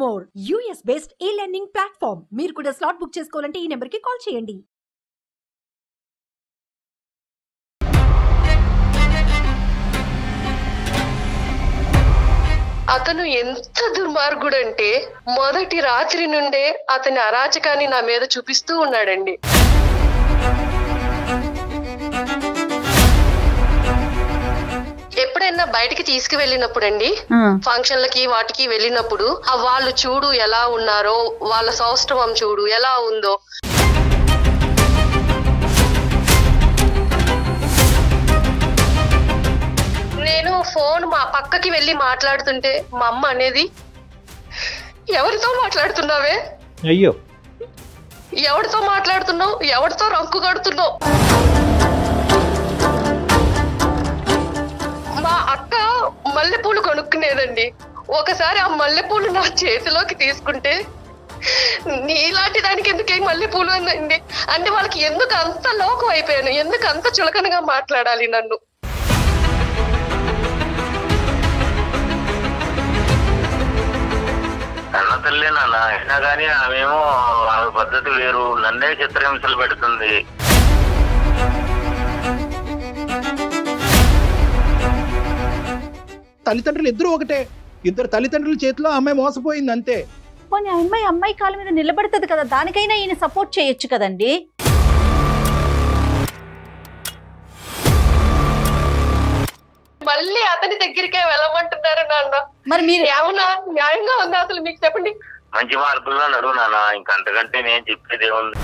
More US based e-learning platform. మీరు కూడా slot book చేసుకోవాలంటే ఈ నెంబర్కి కాల్ చేయండి. అతను ఎంత దుర్మార్గుడు అంటే మొదటి రాత్రి నుండే అతని అరాచకాన్ని నా మీద చూపిస్తూ ఉన్నాడండి. ఎప్పుడైనా బయటికి తీసుకువెళ్ళినప్పుడు అండి, ఫంక్షన్లకి వాటికి వెళ్ళినప్పుడు వాళ్ళు చూడు ఎలా ఉన్నారో, వాళ్ళ సౌష్ఠవం చూడు ఎలా ఉందో. నేను ఫోన్ మా పక్కకి వెళ్ళి మాట్లాడుతుంటే మా అమ్మ అనేది, ఎవరితో మాట్లాడుతున్నావే, అయ్యో ఎవరితో మాట్లాడుతున్నావు, ఎవరితో రంకు కడుతున్నావు. మా అక్క మల్లెపూలు కొనుక్కునేదండి. ఒకసారి ఆ మల్లెపూలు నా చేతిలోకి తీసుకుంటే, నీలాంటి దానికి ఎందుకే మల్లెపూలు అందండి అంటే, వాళ్ళకి ఎందుకు అంత లోకం అయిపోయాను, ఎందుకు అంత చులకనగా మాట్లాడాలి నన్ను. అన్న తల్లి నాన్న అయినా కానీ ఆమెమో ఆమె పద్ధతి వేరు, నన్నే చిత్రహింసలు పెడుతుంది. తల్లిదండ్రులు ఇద్దరు ఒకటే, ఇద్దరు తల్లిదండ్రుల చేతిలో అమ్మాయి మోసపోయింది అంతే. పోనీ అమ్మాయి కాళ్ళ మీద నిలబడుతుంది కదా, దానికైనా ఈయన సపోర్ట్ చేయొచ్చు కదండి. మళ్ళీ అతని దగ్గరికే వెళ్ళమంటున్నారు నాన్న. మరి మీరు ఏమన్నా న్యాయంగా ఉందా అసలు మీకు చెప్పండి. మంచి మార్పుల్లో నడువు నాన్న, ఇంకంతకంటే నేను చెప్పేది ఏముంది.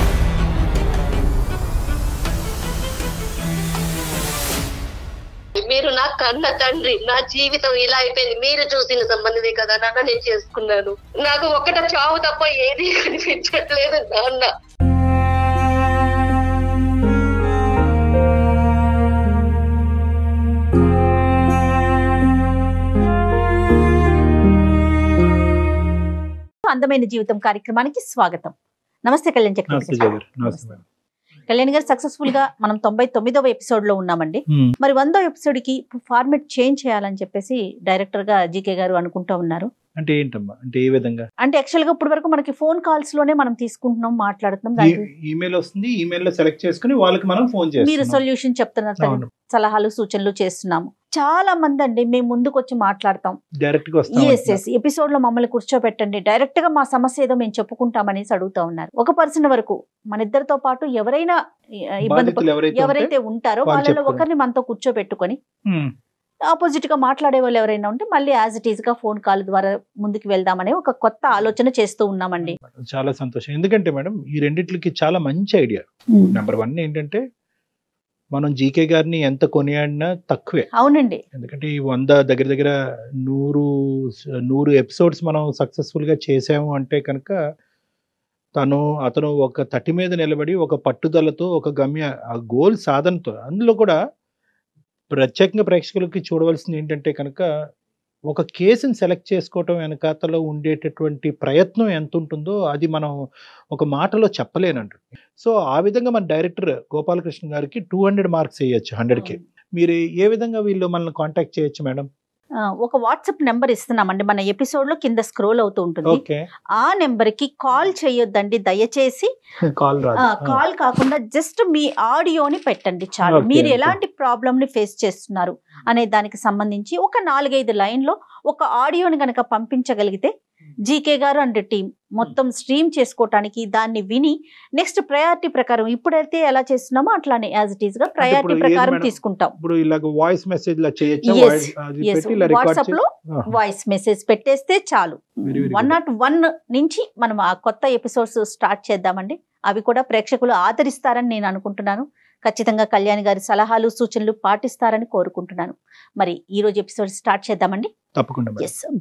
మీరు నా కన్న తండ్రి, నా జీవితం ఇలా అయిపోయింది. మీరు చూసిన సంబంధమే కదా నాన్న నేను చేసుకున్నాను. నాకు ఒక్కట చావు తప్ప ఏది కనిపించట్లేదు నాన్న. అందమైన జీవితం కార్యక్రమానికి స్వాగతం. నమస్తే కళ్యాణ్ చక్రవర్తి. కళ్యాణ్ గారు, సక్సెస్ఫుల్ గా మనం 99వ ఎపిసోడ్ లో ఉన్నామండి. మరి 100వ ఎపిసోడ్ కి ఫార్మెట్ చేంజ్ చేయాలని చెప్పేసి డైరెక్టర్ గా జీకే గారు అనుకుంటా ఉన్నారు. అంటే ఏంటమ్మా, అంటే ఏ విధంగా అంటే యాక్చువల్ గా ఇప్పటి వరకు మనకి ఫోన్ కాల్స్ లోనే మనం తీసుకుంటున్నాం, మాట్లాడుతున్నాం. ఈమెయిల్ వస్తుంది, ఈమెయిల్ లో సెలెక్ట్ చేసుకుని వాళ్ళకి మనం ఫోన్ చేస్తాం. మీరు సొల్యూషన్ చెప్తున్నారు, సలహాలు సూచనలు చేస్తున్నాము. చాలా మంది అండి మేము ముందుకు వచ్చి మాట్లాడతాం, డైరెక్ట్ గా వస్తాం, ఎపిసోడ్ లో మమ్మల్ని కూర్చోబెట్టండి, డైరెక్ట్ గా మా సమస్య ఏదో మేము చెప్పుకుంటామనేసి అడుగుతా ఉన్నారు. ఒక పర్సన్ వరకు మన ఇద్దరితో పాటు ఎవరైనా ఇబ్బంది ఎవరైతే ఉంటారో వాళ్ళలో ఒకరిని మనతో కూర్చోబెట్టుకొని ఆపోజిట్ గా మాట్లాడే వాళ్ళు ఎవరైనా ఉంటే మళ్ళీ యాజ్ ఇట్ ఈజ్ గా ఫోన్ కాల్ ద్వారా ముందుకు వెళ్దామనే ఒక కొత్త ఆలోచన చేస్తూ ఉన్నామండి. చాలా సంతోషం. ఎందుకంటే మేడం ఈ రెండిట్లకి చాలా మంచి ఐడియా. నెంబర్ 1 ఏంటంటే, మనం జీకే గారిని ఎంత కొనియాడినా తక్కువే. అవునండి. ఎందుకంటే ఈ 100 దగ్గర 100 ఎపిసోడ్స్ మనం సక్సెస్ఫుల్ గా చేసాము అంటే కనుక, అతను ఒక తట్టి మీద నిలబడి ఒక పట్టుదలతో ఒక ఆ గోల్ సాధనతో, అందులో కూడా ప్రత్యేకంగా ప్రేక్షకులకి చూడవలసింది ఏంటంటే కనుక, ఒక కేసుని సెలెక్ట్ చేసుకోవటం వెనకాతలో ఉండేటటువంటి ప్రయత్నం ఎంత ఉంటుందో అది మనం ఒక మాటలో చెప్పలేనండి. సో ఆ విధంగా మన డైరెక్టర్ గోపాలకృష్ణ గారికి 200 మార్క్స్ వేయచ్చు 100కి. మీరు ఏ విధంగా వీళ్ళు మనల్ని కాంటాక్ట్ చేయొచ్చు మేడం? ఒక వాట్సాప్ నెంబర్ ఇస్తున్నామండి, మన ఎపిసోడ్ లో కింద స్క్రోల్ అవుతూ ఉంటుంది. ఆ నెంబర్ కి కాల్ చేయొద్దండి దయచేసి. కాల్ కాకుండా జస్ట్ మీ ఆడియోని పెట్టండి చాలు. మీరు ఎలాంటి ప్రాబ్లమ్ ని ఫేస్ చేస్తున్నారు అనే దానికి సంబంధించి ఒక 4-5 లైన్లో ఒక ఆడియోని కనుక పంపించగలిగితే జీకే గారు అండ్ టీం మొత్తం స్ట్రీమ్ చేసుకోవటానికి, దాన్ని విని నెక్స్ట్ ప్రయారిటీ ప్రకారం ఇప్పుడైతే ఎలా చేస్తున్నామో అట్లానే యాజ్ ఇట్ ఈస్ గా ప్రయారిటీ ప్రకారం తీసుకుంటాం. వాట్సాప్ లో వాయిస్ మెసేజ్ పెట్టేస్తే చాలు. 101 నుంచి మనం ఆ కొత్త ఎపిసోడ్స్ స్టార్ట్ చేద్దామండి. అవి కూడా ప్రేక్షకులు ఆదరిస్తారని నేను అనుకుంటున్నాను. ఖచ్చితంగా కళ్యాణ్ గారి సలహాలు సూచనలు పాటిస్తారని కోరుకుంటున్నాను. మరి ఈ రోజు ఎపిసోడ్ స్టార్ట్ చేద్దామండి. తప్పకుండా.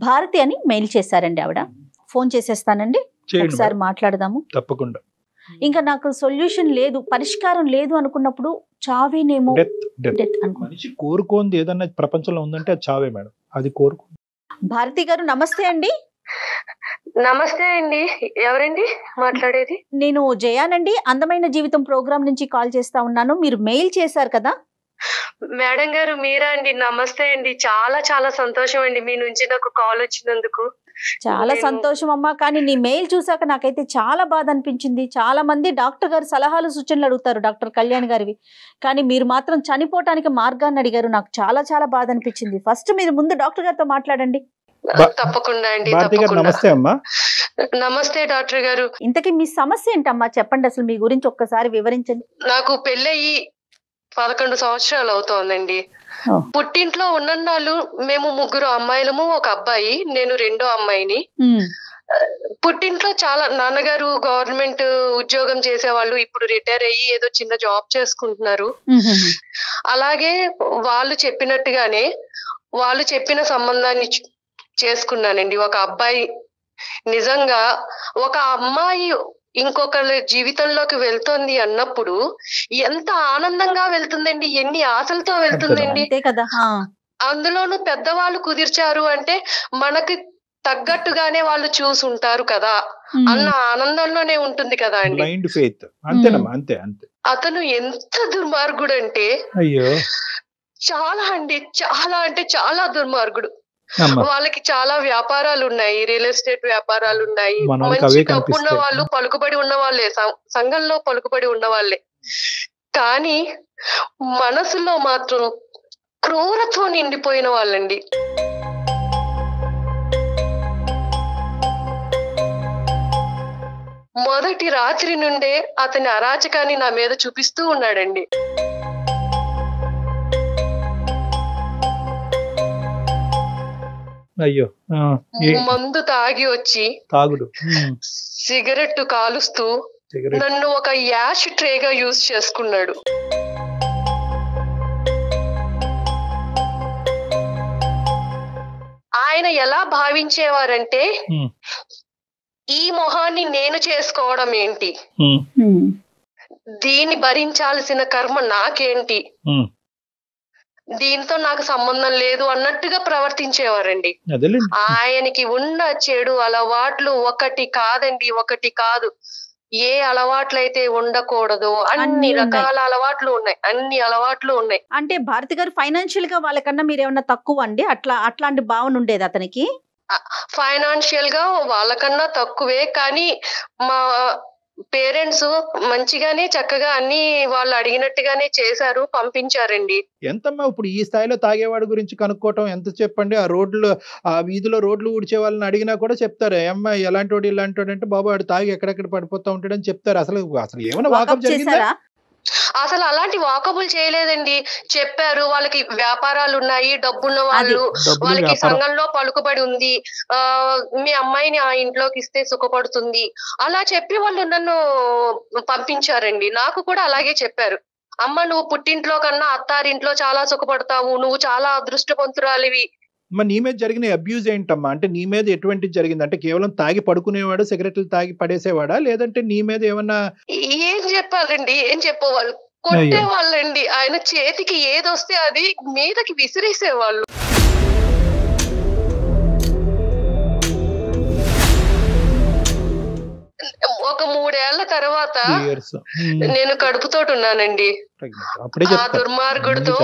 భారతి అని మెయిల్ చేశారండి ఆవిడ. ఫోన్ చేసేస్తానండి, ఒకసారి మాట్లాడదాము. తప్పకుండా. ఇంకా నాకు సొల్యూషన్ లేదు, పరిష్కారం లేదు అనుకున్నప్పుడు చావేనేమో. మనిషి కోరుకోంది ఏదన్నా ప్రపంచంలో ఉందంటే అది చావే మేడం, అది కోరుకో. భారతి గారు నమస్తే అండి. నమస్తే అండి, ఎవరండి మాట్లాడేది? నేను జయానండి, అందమైన జీవితం ప్రోగ్రామ్ నుంచి కాల్ చేస్తా ఉన్నాను. మీరు మెయిల్ చేశారు కదా. మేడం గారు మీరా అండి? నమస్తే అండి, చాలా చాలా సంతోషం అండి మీ నుంచి నాకు కాల్ వచ్చినందుకు. చాలా సంతోషం అమ్మా. కానీ నీ మెయిల్ చూసాక నాకైతే చాలా బాధ అనిపించింది. చాలా మంది డాక్టర్ గారు సలహాలు సూచనలు అడుగుతారు డాక్టర్ కళ్యాణ్ గారివి, కానీ మీరు మాత్రం చనిపోవటానికి మార్గాన్ని అడిగారు. నాకు చాలా చాలా బాధ అనిపించింది. ఫస్ట్ మీరు ముందు డాక్టర్ గారితో మాట్లాడండి. తప్పకుండా అండి. నమస్తే అమ్మా. నమస్తే డాక్టర్ గారు. ఇంతకీ మీ సమస్య ఏంటమ్మా, చెప్పండి. అసలు మీ గురించి ఒక్కసారి వివరించండి. నాకు పెళ్ళయి 11 సంవత్సరాలు అవుతోందండి. పుట్టింట్లో ఉన్నన్నాళ్ళు మేము 3 అమ్మాయిలము, 1 అబ్బాయి. నేను 2వ అమ్మాయిని. పుట్టింట్లో చాలా నాన్నగారు గవర్నమెంట్ ఉద్యోగం చేసేవాళ్ళు. ఇప్పుడు రిటైర్ అయ్యి ఏదో చిన్న జాబ్ చేసుకుంటున్నారు. అలాగే వాళ్ళు చెప్పినట్టుగానే వాళ్ళు చెప్పిన సంబంధాన్ని చేసుకున్నానండి. 1 అబ్బాయి. నిజంగా ఒక అమ్మాయి ఇంకొకరి జీవితంలోకి వెళ్తుంది అన్నప్పుడు ఎంత ఆనందంగా వెళ్తుందండి, ఎన్ని ఆశలతో వెళ్తుందండి. అందులోనూ పెద్దవాళ్ళు కుదిర్చారు అంటే మనకి తగ్గట్టుగానే వాళ్ళు చూసుంటారు కదా అన్న ఆనందంలోనే ఉంటుంది కదా అండి. అతను ఎంత దుర్మార్గుడు అంటే చాలా అండి, చాలా అంటే చాలా దుర్మార్గుడు. వాళ్ళకి చాలా వ్యాపారాలు ఉన్నాయి, రియల్ ఎస్టేట్ వ్యాపారాలు ఉన్నాయి. మంచి డబ్బున్న వాళ్ళు, పలుకుబడి ఉన్న వాళ్ళే, సంఘంలో పలుకుబడి ఉన్న వాళ్ళే. కానీ మనసులో మాత్రం క్రూరత్వం నిండిపోయిన వాళ్ళండి. మొదటి రాత్రి నుండే అతని అరాచకాన్ని నా మీద చూపిస్తూ ఉన్నాడండి. అయ్యో, మందు తాగి వచ్చి తాగుడు, సిగరెట్ కాలుస్తూ నన్ను ఒక యాష్ ట్రేగా యూజ్ చేసుకున్నాడు. ఆయన ఎలా భావించేవారంటే ఈ మొహాన్ని నేను చేసుకోవడం ఏంటి, దీన్ని భరించాల్సిన కర్మ నాకేంటి, దీంతో నాకు సంబంధం లేదు అన్నట్టుగా ప్రవర్తించేవారండి. ఆయనకి ఉన్న చెడు అలవాట్లు ఒకటి కాదండి, ఒకటి కాదు. ఏ అలవాట్లయితే ఉండకూడదు అన్ని రకాల అలవాట్లు ఉన్నాయి, అన్ని అలవాట్లు ఉన్నాయి. అంటే భారతి గారు ఫైనాన్షియల్ గా వాళ్ళకన్నా మీరు ఏమన్నా తక్కువ అండి? అట్లాంటి భావన ఉండేది అతనికి? ఫైనాన్షియల్ గా వాళ్ళకన్నా తక్కువే, కానీ మా పేరెంట్స్ మంచిగానే చక్కగా అన్ని వాళ్ళు అడిగినట్టుగానే చేశారు, పంపించారండి. ఎంతమ్మా ఇప్పుడు ఈ స్థాయిలో తాగేవాడి గురించి కనుక్కోవటం ఎంత చెప్పండి. ఆ వీధిలో రోడ్లు ఊడ్చే వాళ్ళని అడిగినా కూడా చెప్తారు, అమ్మా ఎలాంటి వాడు ఇలాంటి వాడు అంటే బాబు వాడు తాగి ఎక్కడెక్కడ పడిపోతా ఉంటాడని చెప్తారు. అసలు ఏమైనా వాకప్ జరిగిందా? అసలు అలాంటి వాకబుల్ చేయలేదండి. చెప్పారు వాళ్ళకి వ్యాపారాలు ఉన్నాయి, డబ్బున్న వాళ్ళు, వాళ్ళకి సంఘంలో పలుకుబడి ఉంది, మీ అమ్మాయిని ఆ ఇంట్లోకి ఇస్తే సుఖపడుతుంది అలా చెప్పి వాళ్ళు నన్ను పంపించారండి. నాకు కూడా అలాగే చెప్పారు, అమ్మ నువ్వు పుట్టింట్లో కన్నా అత్తారింట్లో చాలా సుఖపడతావు, నువ్వు చాలా అదృష్టవంతురాలివి. నీ మీద జరిగిన అబ్యూజ్ ఏంటమ్మా? అంటే నీ మీద ఎటువంటిది జరిగింది? అంటే కేవలం తాగి పడుకునేవాడు, సిగరెట్లు తాగి పడేసేవాడా, లేదంటే నీ మీద ఏమన్నా? ఏం చెప్పాలండి, ఏం చెప్పేవాళ్ళు, కొట్టేవాళ్ళండి. ఆయన చేతికి ఏదొస్తే అది మీదకి విసిరేసేవాళ్ళు. ఒక 3 ఏళ్ల తర్వాత నేను కడుపుతోటి ఉన్నానండి. ఆ దుర్మార్గుడితో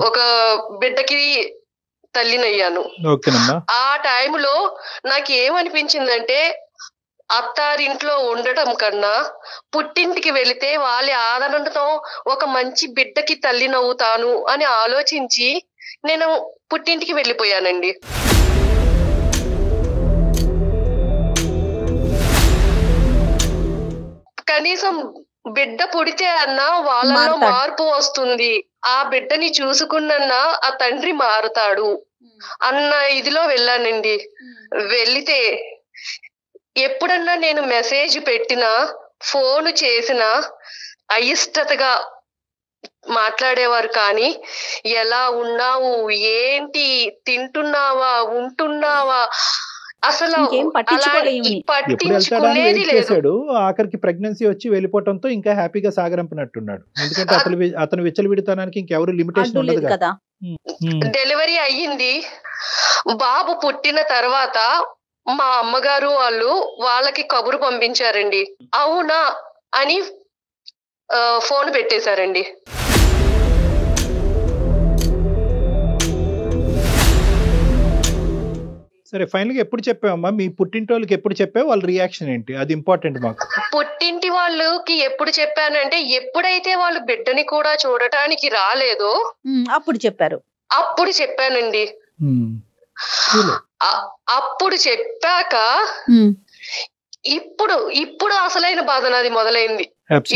ఒక బిడ్డకి తల్లినయ్యాను. ఆ టైంలో నాకు ఏమనిపించిందంటే అత్తారింట్లో ఉండటం కన్నా పుట్టింటికి వెళితే వాళ్ళ ఆదరణతో ఒక మంచి బిడ్డకి తల్లినవుతాను అని ఆలోచించి నేను పుట్టింటికి వెళ్ళిపోయానండి. కనీసం బిడ్డ పుడితే అన్నా వాళ్ళలో మార్పు వస్తుంది, ఆ బిడ్డని చూసుకున్నా ఆ తండ్రి మారుతాడు అన్న ఇదిలో వెళ్ళానండి. వెళితే ఎప్పుడన్నా నేను మెసేజ్ పెట్టినా, ఫోన్ చేసినా అయిష్టతగా మాట్లాడేవారు. కానీ ఎలా ఉన్నావు, ఏంటి, తింటున్నావా, ఉంటున్నావా, అసలు పట్టించుకునేది లేదు. ఆఖరికి ప్రెగ్నెన్సీ వచ్చి వెళ్ళిపోవడంతో ఇంకా హ్యాపీగా సాగరంపినట్టున్నాడు. ఎందుకంటే అతను విచ్చలవిడితనానికి ఇంకెవరు లిమిటేషన్ ఉండదు కదా. డెలివరీ అయ్యింది. బాబు పుట్టిన తర్వాత మా అమ్మగారు వాళ్ళకి కబురు పంపించారండి. అవునా అని ఫోన్ పెట్టేశారండి. సరే ఫైనల్ గా ఎప్పుడు చెప్పావమ్మా? మీ పుట్టింటి వాళ్ళకి ఎప్పుడు చెప్పావు? వాళ్ళ రియాక్షన్ ఏంటి? అది ఇంపార్టెంట్ మాకు. పుట్టింటి వాళ్ళకి ఎప్పుడు చెప్పానంటే, ఎప్పుడైతే వాళ్ళు బిడ్డని కూడా చూడటానికి రాలేదో అప్పుడు చెప్పారు. అప్పుడు చెప్పానండి. అప్పుడు చెప్పాక ఇప్పుడు అసలైన బాధ నాది మొదలైంది.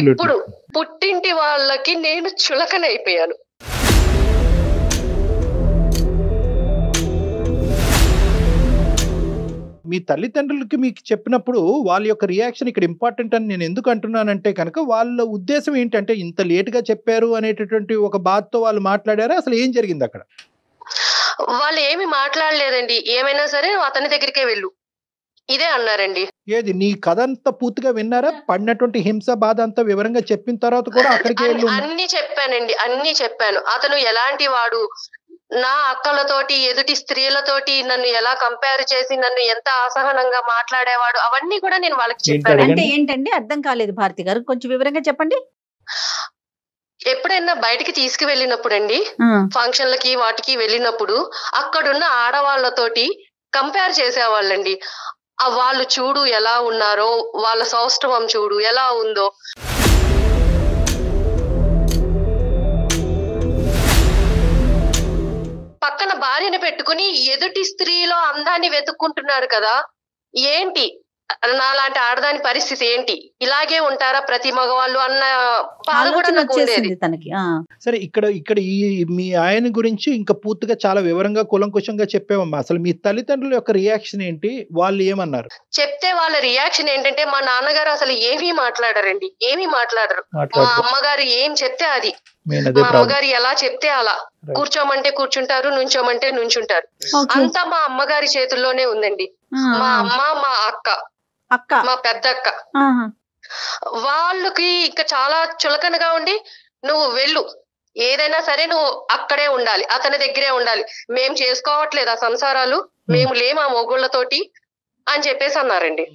ఇప్పుడు పుట్టింటి వాళ్ళకి నేను చులకనైపోయాను. మీ తల్లిదండ్రులకి మీకు చెప్పినప్పుడు వాళ్ళ యొక్క రియాక్షన్ ఇక్కడ ఇంపార్టెంట్ అని నేను ఎందుకు అంటున్నానంటే కనుక, వాళ్ళ ఉద్దేశం ఏంటంటే ఇంత లేట్ గా చెప్పారు అనేటటువంటి ఒక బాధతో వాళ్ళు మాట్లాడారా? అసలు ఏం జరిగింది అక్కడ? వాళ్ళు ఏమి మాట్లాడలేదండి. ఏమైనా సరే అతని దగ్గరికే వెళ్ళు, ఇదే అన్నారండి. ఏది నీ కథ అంతా పూర్తిగా విన్నారా? పడినటువంటి హింస బాధ అంతా వివరంగా చెప్పిన తర్వాత కూడా అక్కడికి వెళ్ళి అన్ని చెప్పానండి, అన్ని చెప్పాను. అతను ఎలాంటి వాడు, నా అక్కలతోటి ఎదుటి స్త్రీలతోటి నన్ను ఎలా కంపేర్ చేసి నన్ను ఎంత అసహనంగా మాట్లాడేవాడు, అవన్నీ కూడా నేను వాళ్ళకి చెప్పాను. అంటే ఏంటండి అర్థం కాలేదు భారతి గారు, కొంచెం వివరంగా చెప్పండి. ఎప్పుడైనా బయటికి తీసుకువెళ్ళినప్పుడు అండి, ఫంక్షన్లకి వాటికి వెళ్ళినప్పుడు అక్కడున్న ఆడవాళ్లతోటి కంపేర్ చేసేవాళ్ళండి. వాళ్ళు చూడు ఎలా ఉన్నారో, వాళ్ళ సౌష్ఠవం చూడు ఎలా ఉందో. పక్కన భార్యను పెట్టుకుని ఎదుటి స్త్రీలో అందాన్ని వెతుక్కుంటున్నారు కదా, ఏంటి నాలాంటి ఆడదాని పరిస్థితి ఏంటి, ఇలాగే ఉంటారా ప్రతి మగవాళ్ళు అన్న బాధ కూడా నాకు ఉండేది తనకి. సరే ఇక్కడ ఈ మీ ఆయన గురించి ఇంకా పూర్తిగా చాలా వివరంగా కులంకుశంగా చెప్పావమ్మా. అసలు మీ తల్లిదండ్రుల యొక్క రియాక్షన్ ఏంటి? వాళ్ళు ఏమన్నారు? చెప్తే వాళ్ళ రియాక్షన్ ఏంటంటే, మా నాన్నగారు అసలు ఏమీ మాట్లాడరండి, ఏమీ మాట్లాడరు. మా అమ్మగారు ఏం చెప్తే అది, మా అమ్మగారు ఎలా చెప్తే అలా. కూర్చోమంటే కూర్చుంటారు, నుంచోమంటే నుంచుంటారు. అంతా మా అమ్మగారి చేతుల్లోనే ఉందండి. మా అమ్మ, మా అక్క, మా పెద్ద అక్క, వాళ్ళకి ఇంకా చాలా చులకనగా ఉండి, నువ్వు వెళ్ళు, ఏదైనా సరే నువ్వు అక్కడే ఉండాలి, అతని దగ్గరే ఉండాలి, మేం చేసుకోవట్లేదు ఆ సంసారాలు, మేము లేము ఆ మొగుళ్ళతోటి అని చెప్పేసి అన్నారండి.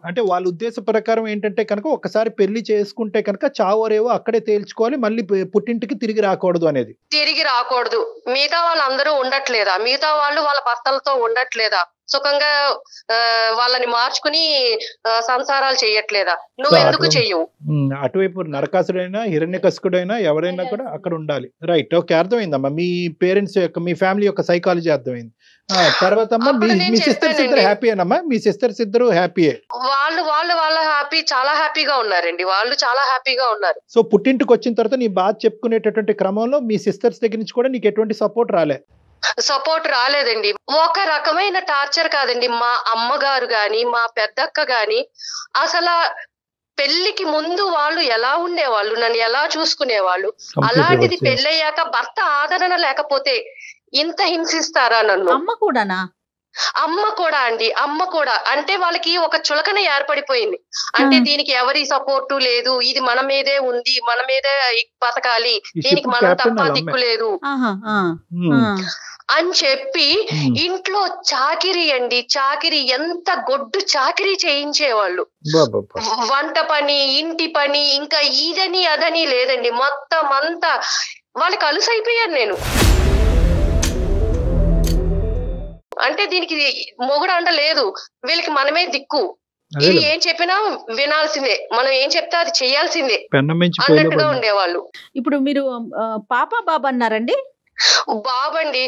అంటే వాళ్ళ ఉద్దేశ ప్రకారం ఏంటంటే కనుక, ఒకసారి పెళ్లి చేసుకుంటే కనుక చావరేవో అక్కడే తేల్చుకోవాలి, మళ్ళీ పుట్టింటికి తిరిగి రాకూడదు అనేది. తిరిగి రాకూడదు. మిగతా వాళ్ళందరూ ఉండట్లేదా, మిగతా వాళ్ళు వాళ్ళ భర్తలతో ఉండట్లేదా, సుఖంగా వాళ్ళని మార్చుకుని సంసారాలు చెయ్యట్లేదా, నువ్వు ఎందుకు చెయ్యవు? అటువైపు నరకాసుడైనా హిరణ్యకశిపుడైనా ఎవరైనా కూడా అక్కడ ఉండాలి. రైట్, ఓకే, అర్థమైందమ్మా. మీ పేరెంట్స్ యొక్క, మీ ఫ్యామిలీ యొక్క సైకాలజీ అర్థమైంది. తర్వాత అమ్మా, మీ సిస్టర్స్ ఇద్దరు హ్యాపీయేనమ్మా? మీ సిస్టర్స్ ఇద్దరు హ్యాపీయే? వాళ్ళ హ్యాపీ, చాలా హ్యాపీగా ఉన్నారండి, వాళ్ళు చాలా హ్యాపీగా ఉన్నారు. సో పుట్టింటికి వచ్చిన తర్వాత నీ బాధ చెప్పుకునేటటువంటి క్రమంలో మీ సిస్టర్స్ దగ్గర నుంచి కూడా నీకు ఎటువంటి సపోర్ట్ రాలే? సపోర్ట్ రాలేదండి. ఒక రకమైన టార్చర్ కాదండి. మా అమ్మగారు గాని, మా పెద్దక్క గాని, అసలు పెళ్లికి ముందు వాళ్ళు ఎలా ఉండేవాళ్ళు, నన్ను ఎలా చూసుకునేవాళ్ళు, అలాంటిది పెళ్ళయ్యాక భర్త ఆదరణ లేకపోతే ఇంత హింసిస్తారా నన్ను? అమ్మ కూడానా? అమ్మ కూడా అండి, అమ్మ కూడా. అంటే వాళ్ళకి ఒక చులకన ఏర్పడిపోయింది. అంటే దీనికి ఎవరి సపోర్టు లేదు, ఇది మన మీదే ఉంది, మన మీదే బతకాలి, దీనికి మనం తప్ప దిక్కు లేదు అని చెప్పి ఇంట్లో చాకిరీ అండి, చాకిరీ, ఎంత గొడ్డు చాకిరీ చేయించేవాళ్ళు. వంట పని, ఇంటి పని, ఇంకా ఇదని అదని లేదండి, మొత్తం అంతా వాళ్ళకి అలుసైపోయాను నేను. అంటే దీనికి మొగుడు అండ లేదు, వీళ్ళకి మనమే దిక్కు, ఇది ఏం చెప్పినా వినాల్సిందే, మనం ఏం చెప్తే అది చెయ్యాల్సిందే అన్నట్టుగా ఉండేవాళ్ళు. ఇప్పుడు మీరు పాప బాబా అన్నారండి? బాబండి,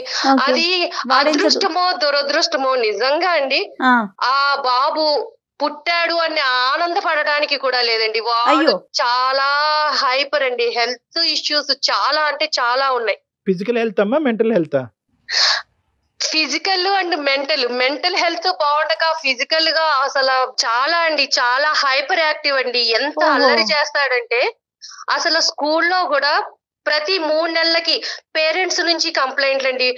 అది అదృష్టమో దురదృష్టమో నిజంగా అండి. ఆ బాబు పుట్టాడు అని ఆనందపడడానికి కూడా లేదండి. వాడు చాలా హైపర్ అండి, హెల్త్ ఇష్యూస్ చాలా అంటే చాలా ఉన్నాయి. ఫిజికల్ హెల్త్ అమ్మా, mental health? Physical and mental health బాగుండక ఫిజికల్ గా అసలు చాలా అండి, చాలా హైపర్ యాక్టివ్ అండి. ఎంత అల్లరి చేస్తాడంటే, అసలు స్కూల్లో కూడా ప్రతి 3 నెలలకి పేరెంట్స్ నుంచి కంప్లైంట్లు అండి,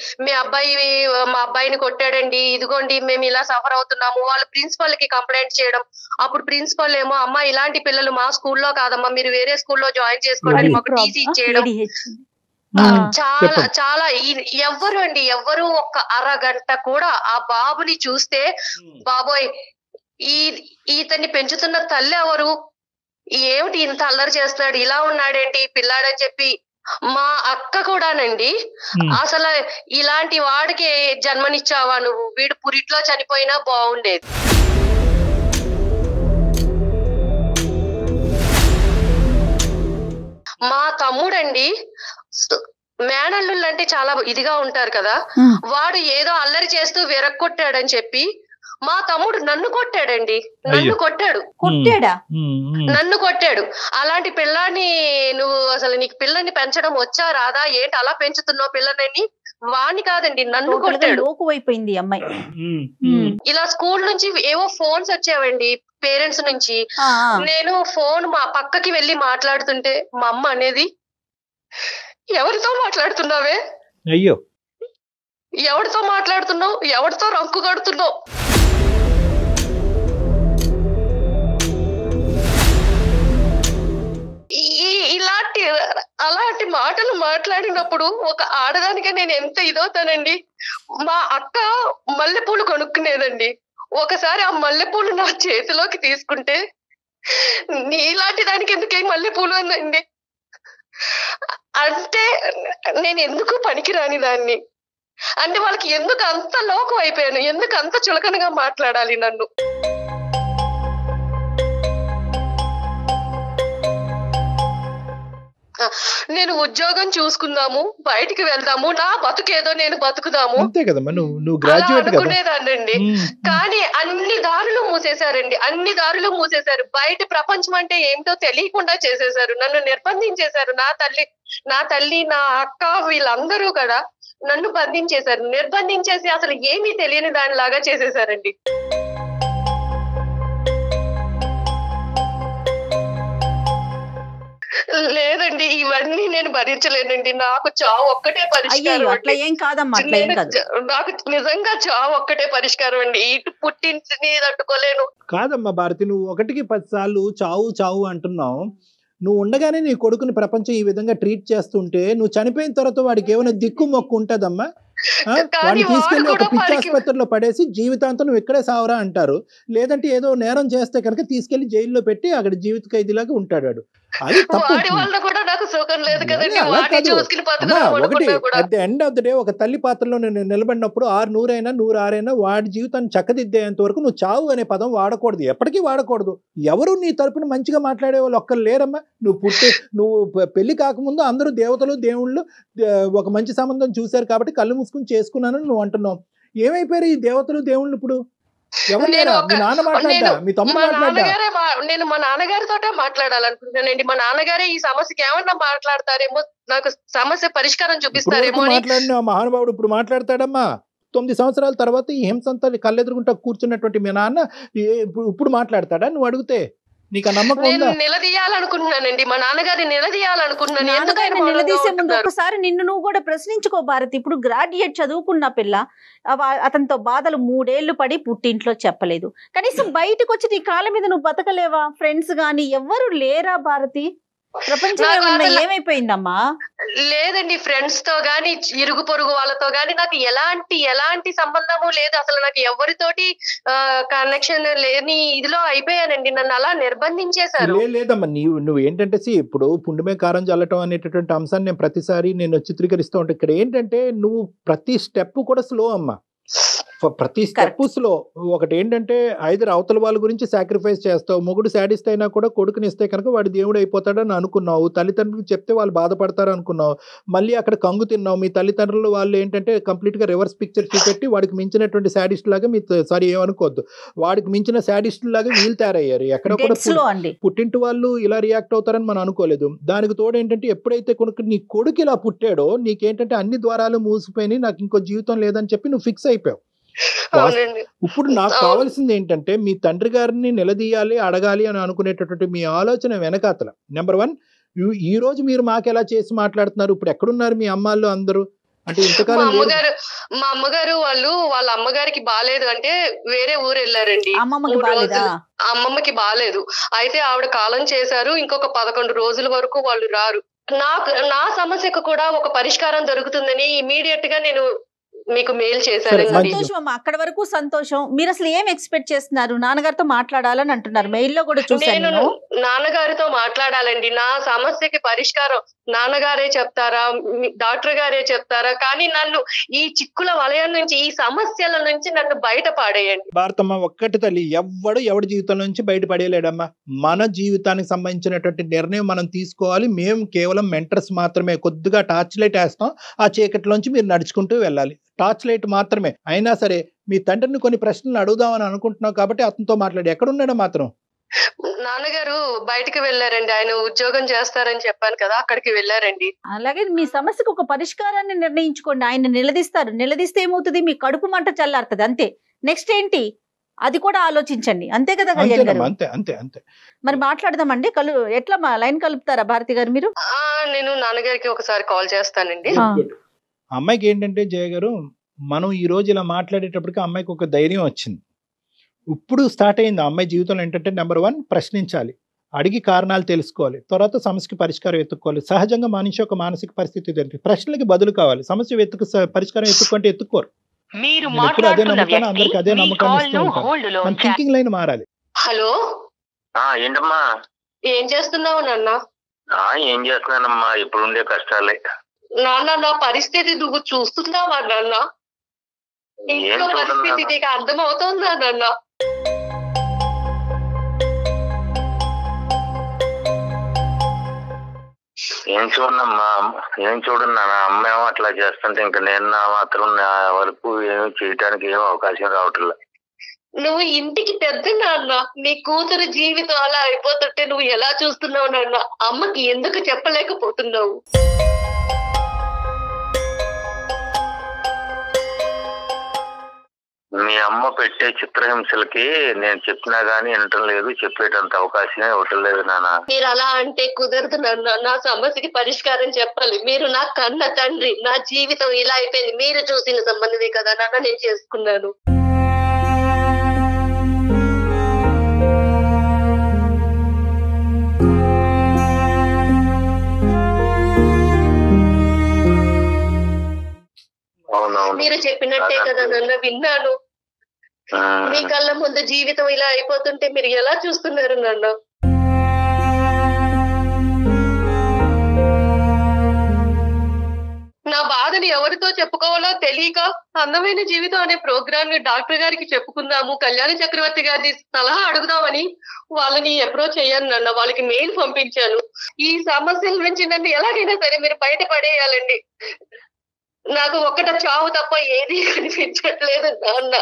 మా అబ్బాయిని కొట్టాడండి, ఇదిగోండి మేము ఇలా సఫర్ అవుతున్నాము. వాళ్ళు ప్రిన్సిపల్ కి కంప్లైంట్ చేయడం, అప్పుడు ప్రిన్సిపల్ ఏమో, అమ్మా ఇలాంటి పిల్లలు మా స్కూల్లో కాదమ్మా, మీరు వేరే స్కూల్లో జాయిన్ చేసుకోండి, మాకు టీసీ ఇచ్చేయడం. చాలా చాలా ఎవ్వరు ఒక్క అరగంట కూడా ఆ బాబుని చూస్తే, బాబోయ్ ఇతన్ని పెంచుతున్న తల్లి ఎవరు, ఏమిటి ఇంత అల్లరి చేస్తున్నాడు, ఇలా ఉన్నాడేంటి పిల్లాడని చెప్పి మా అక్క కూడానండి అసలు ఇలాంటి వాడికి జన్మనిచ్చావా నువ్వు, వీడు పురిట్లో చనిపోయినా బాగుండేది. మా తమ్ముడండి మేనల్లుళ్ళు అంటే చాలా ఇదిగా ఉంటారు కదా, వాడు ఏదో అల్లరి చేస్తూ విరక్కొట్టాడని చెప్పి మా తమ్ముడు నన్ను కొట్టాడండి. నన్ను కొట్టాడు. అలాంటి పిల్లాన్ని నువ్వు అసలు నీకు పిల్లని పెంచడం వచ్చా రాదా, ఏంటి అలా పెంచుతున్నావు పిల్లని, వాణ్ణి కాదండి నన్ను కొట్టాడు. అయిపోయింది అమ్మాయి. ఇలా స్కూల్ నుంచి ఏవో ఫోన్స్ వచ్చావండి పేరెంట్స్ నుంచి. నేను ఫోన్ మా పక్కకి వెళ్ళి మాట్లాడుతుంటే మా అమ్మ అనేది, ఎవరితో మాట్లాడుతున్నావే, అయ్యో ఎవరితో మాట్లాడుతున్నావు, ఎవరితో రంకు కడుతున్నావు. అలాంటి మాటలు మాట్లాడినప్పుడు ఒక ఆడదానిగా నేను ఎంత ఇదవుతానండి. మా అక్క మల్లెపూలు కొనుక్కునేదండి. ఒకసారి ఆ మల్లెపూలు నా చేతిలోకి తీసుకుంటే, నీలాంటి దానికి ఎందుకే మల్లెపూలు అందండి. అంటే నేను ఎందుకు పనికిరాని దాన్ని, అంటే వాళ్ళకి ఎందుకు అంత లోకం అయిపోయాను, ఎందుకు అంత చులకనగా మాట్లాడాలి నన్ను. నేను ఉద్యోగం చూసుకుందాము, బయటికి వెళ్దాము, నా బతుకేదో నేను బతుకుదాము అనుకునేదాన్నండి. కానీ అన్ని దారులు మూసేశారండి, అన్ని దారులు మూసేశారు. బయట ప్రపంచం అంటే ఏమిటో తెలియకుండా చేసేశారు, నన్ను నిర్బంధించేశారు. నా తల్లి నా అక్క వీళ్ళందరూ కూడా నన్ను బంధించేశారు. నిర్బంధించేసి అసలు ఏమీ తెలియని దానిలాగా చేసేశారండి. లేదండి, ఇవన్నీ నేను భరించలేనండి. నాకు చావు ఒక్కటే పరిష్కారం. నాకు నిజంగా చావు ఒక్కటే పరిష్కారం అండి. ఇటు పుట్టింటిని తట్టుకోలేను. కాదమ్మా భారతి, నువ్వు 1కి 10 సార్లు చావు చావు అంటున్నావు. నువ్వు ఉండగానే నీ కొడుకుని ప్రపంచం ఈ విధంగా ట్రీట్ చేస్తుంటే, నువ్వు చనిపోయిన తర్వాత వాడికి ఏమైనా దిక్కు మొక్కు ఉంటదమ్మా? వాడిని తీసుకెళ్లి ఒక పిచ్చి ఆసుపత్రిలో పడేసి జీవితాంతం నువ్వు ఇక్కడే సావరా అంటారు. లేదంటే ఏదో నేరం చేస్తే కనుక తీసుకెళ్లి జైల్లో పెట్టి అక్కడ జీవిత ఖైదీలాగా ఉంటాడు. అది తప్పు. ఒకటి at the end of the day ఒక తల్లి పాత్రలో నేను నిలబడినప్పుడు 100 అయినా 106 వాడి జీవితాన్ని చక్కదిద్దేంత వరకు నువ్వు చావు అనే పదం వాడకూడదు, ఎప్పటికీ వాడకూడదు. ఎవరు నీ తరపున మంచిగా మాట్లాడే వాళ్ళు ఒక్కరు లేరమ్మా. నువ్వు పెళ్లి కాకముందు అందరూ దేవతలు దేవుళ్ళు ఒక మంచి సంబంధం చూశారు కాబట్టి కళ్ళు మూసుకుని చేసుకున్నానని నువ్వు అంటున్నావు. ఏమైపోయారు ఈ దేవతలు దేవుళ్ళు ఇప్పుడు? నేను మా నాన్నగారితో మాట్లాడాలనుకుంటున్నానండి. మా నాన్నగారే ఈ సమస్యకి ఏమన్నా మాట్లాడతారేమో, నాకు సమస్య పరిష్కారం చూపిస్తారేమో. మాట్లాడిన మహానుభావుడు ఇప్పుడు మాట్లాడతాడమ్మా. 9 సంవత్సరాల తర్వాత ఈ హింసంతా కళ్ళెదురుగుంటా కూర్చున్నటువంటి మీ నాన్న ఇప్పుడు మాట్లాడతాడా నువ్వు అడిగితే? నీకు ఆ నమ్మకం ఉందా? నిలదీయాలనుకుంటున్నానండి, మా నాన్నగారిని నిలదీయాలనుకుంటున్నాను. నిలదీసే ముందు ఒకసారి నిన్ను నువ్వు కూడా ప్రశ్నించుకో భారతి. ఇప్పుడు గ్రాడ్యుయేట్ చదువుకున్న పిల్ల, అతనితో బాధలు 3 ఏళ్లు పడి పుట్టింట్లో చెప్పలేదు. కనీసం బయటకు వచ్చి నీ కాళ్ళ మీద నువ్వు బతకలేవా? ఫ్రెండ్స్ గాని ఎవ్వరు లేరా భారతి? ప్రపంచం ఏమైపోయిందమ్మా? లేదండి, ఫ్రెండ్స్ తో గాని ఇరుగు పొరుగు వాళ్ళతో గాని నాకు ఎలాంటి సంబంధము లేదు. అసలు నాకు ఎవరితోటి కనెక్షన్ లేని ఇదిలో అయిపోయానండి. నన్ను అలా నిర్బంధించేశారు. లేదమ్మా, నువ్వు ఏంటంటే ఇప్పుడు పుండుమే కారం చల్లటం అనేటటువంటి అంశాన్ని నేను ప్రతిసారి నేను చిత్రీకరిస్తూ ఉంటాను. ఇక్కడ ఏంటంటే నువ్వు ప్రతి స్టెప్ కూడా స్లో అమ్మా, ప్రతి స్టెప్ స్లో. ఒకటి ఏంటంటే ఐదర్ అవతల వాళ్ళ గురించి సాక్రిఫైస్ చేస్తావు. మొగుడు శాడిస్ట్ అయినా కూడా కొడుకుని ఇస్తే కనుక వాడు దేవుడు అయిపోతాడని అనుకున్నావు. తల్లిదండ్రులకు చెప్తే వాళ్ళు బాధపడతారు అనుకున్నావు. మళ్ళీ అక్కడ కంగు తిన్నావు. మీ తల్లిదండ్రులు వాళ్ళు ఏంటంటే కంప్లీట్ గా రివర్స్ పిక్చర్ చూపెట్టి వాడికి మించినటువంటి శాడిస్ట్ లాగా ఏమనుకోవద్దు, వాడికి మించిన శాడిస్ట్ లాగా వీళ్ళు తయారయ్యారు. ఎక్కడ కూడా పుట్టింటి వాళ్ళు ఇలా రియాక్ట్ అవుతారని మనం అనుకోలేదు. దానికి తోడు ఏంటంటే ఎప్పుడైతే నీ కొడుకు ఇలా పుట్టాడో నీకేంటంటే అన్ని ద్వారాలు మూసిపోయినాయి, నాకు ఇంకో జీవితం లేదని చెప్పి నువ్వు ఫిక్స్ అయిపోయావు. ఇప్పుడు నాకు కావాల్సింది ఏంటంటే మీ తండ్రి గారిని నిలదీయాలి, అడగాలి అని అనుకునేటటువంటి మీ ఆలోచన వెనకాతల నెంబర్ 1, ఈ రోజు మీరు మాకు ఎలా చేసి మాట్లాడుతున్నారు? ఇప్పుడు ఎక్కడున్నారు మీ అమ్మాళ్ళు అందరూ? అంటే ఇంతకాలం మా అమ్మగారు వాళ్ళ అమ్మగారికి బాలేదు అంటే వేరే ఊరు వెళ్ళారండి. అమ్మమ్మకి బాలేదు, అయితే ఆవిడ కాలం చేశారు. ఇంకొక 11 రోజుల వరకు వాళ్ళు రారు. నా సమస్యకు కూడా ఒక పరిష్కారం దొరుకుతుందని ఇమీడియట్ గా మీకు మెయిల్ సరే, చేశాను. మంచిది. సంతోషం అమ్మా, అక్కడ వరకు సంతోషం. మీరు అసలు ఏం ఎక్స్పెక్ట్ చేస్తున్నారు? నాన్నగారితో మాట్లాడాలని అంటున్నారు, మెయిల్లో కూడా చూసాను నేను నేను. నాన్నగారితో మాట్లాడాలండి. నా సమస్యకి పరిష్కారం నాన్నగారే చెప్తారా, డాక్టర్ గారే చెప్తారా? కానీ నన్ను ఈ చిక్కుల వలయం నుంచి, ఈ సమస్యల నుంచి నన్ను బయట పాడేయండి. భారతమ్మ, ఒక్కటి తల్లి, ఎవడి జీవితం నుంచి బయటపడేయలేడమ్మా. మన జీవితానికి సంబంధించినటువంటి నిర్ణయం మనం తీసుకోవాలి. మేము కేవలం మెంటర్స్ మాత్రమే. కొద్దిగా టార్చ్ లైట్ వేస్తాం, ఆ చీకటిలోంచి మీరు నడుచుకుంటూ వెళ్ళాలి. టార్చ్ లైట్ మాత్రమే. అయినా సరే మీ తండ్రిని కొన్ని ప్రశ్నలు అడుగుదామని అనుకుంటున్నావు కాబట్టి అతనితో మాట్లాడి. ఎక్కడున్నాడో మాత్రం. నాన్నగారు బయటికి వెళ్ళారండి. ఆయన ఉద్యోగం చేస్తారని చెప్పాను కదా, అక్కడికి వెళ్ళారండి. అలాగే మీ సమస్యకు ఒక పరిష్కారాన్ని నిర్ణయించుకోండి. ఆయన నిలదీస్తారు. నిలదీస్తే ఏమవుతుంది? మీ కడుపు మంట చల్లారుతుంది, అంతే. నెక్స్ట్ ఏంటి అది కూడా ఆలోచించండి, అంతే కదా కళ్యాణ్ గారు? అంతే అంతే అంతే. మరి మాట్లాడదామండి. ఎట్లా లైన్ కలుపుతారా భారతి గారు మీరు? నేను నాన్నగారికి ఒకసారి కాల్ చేస్తానండి. అమ్మాయికి ఏంటంటే జయ గారు, మనం ఈ రోజు ఇలా మాట్లాడేటప్పటికి అమ్మాయికి ఒక ధైర్యం వచ్చింది. ఇప్పుడు స్టార్ట్ అయింది అమ్మాయి జీవితంలో. ఏంటంటే నెంబర్ 1, ప్రశ్నించాలి, అడిగి కారణాలు తెలుసుకోవాలి, తర్వాత సమస్యకి పరిష్కారం వెతుక్కోవాలి. సహజంగా మనిషి ఒక మానసిక పరిస్థితి తెలిపి ప్రశ్నలకి బదులు కావాలి. సమస్య పరిష్కారం ఎత్తుక్కుంటే ఎత్తుకోరు. ఎప్పుడు అదే నమ్ముతాను, అందరికి అదే నమ్మకాన్ని ఇస్తూ ఉంటాను. మన థింకింగ్ లైన్ మారాలి. హలో, ఏంటమ్మా? ఏం చేస్తున్నావు నాన్న? ఏం చేస్తున్నానమ్మా, ఇప్పుడు ఉండే కష్టాలే. నాన్న, నా పరిస్థితి నువ్వు చూస్తున్నావా నాన్న? ఇంట్లో పరిస్థితి నీకు అర్థమవుతుందా నాన్న? ఏం చూడన్నా, అమ్మ ఏమో అట్లా చేస్తుంటే ఇంకా నేను నా మాత్రం నా వరకు ఏమి చేయటానికి ఏమో అవకాశం రావట్లే. నువ్వు ఇంటికి పెద్ద నాన్న, నీ కూతురు జీవితం అలా అయిపోతుంటే నువ్వు ఎలా చూస్తున్నావు నాన్న? అమ్మకి ఎందుకు చెప్పలేకపోతున్నావు? మీ అమ్మ పెట్టే చిత్రహింసలకి నేను చెప్పినా గానీ వినటం లేదు, చెప్పేటంత అవకాశమే ఇవ్వటం లేదు నాన్న. మీరు అలా అంటే కుదరదు నాన్న. నా సమస్యకి పరిష్కారం చెప్పాలి. మీరు నా కన్న తండ్రి. నా జీవితం ఇలా అయిపోయింది. మీరు చూసిన సంబంధమే కదా నాన్న నేను చేసుకున్నాను. మీరు చెప్పినట్టే కదా నాన్న, విన్నాను. మీ కళ్ళ ముందు జీవితం ఇలా అయిపోతుంటే మీరు ఎలా చూస్తున్నారు నాన్న? నా బాధని ఎవరితో చెప్పుకోవాలో తెలియక అందమైన జీవితం అనే ప్రోగ్రామ్ ని డాక్టర్ గారికి చెప్పుకుందాము, కళ్యాణ చక్రవర్తి గారిని సలహా అడుగుదామని వాళ్ళని అప్రోచ్ అయ్యాను నాన్న. వాళ్ళకి మెయిల్ పంపించాను. ఈ సమస్యల నుంచి నన్ను ఎలాగైనా సరే మీరు బయట పడేయాలండి. నాకు ఒక్కట చావు తప్ప ఏది కనిపించట్లేదు నాన్న.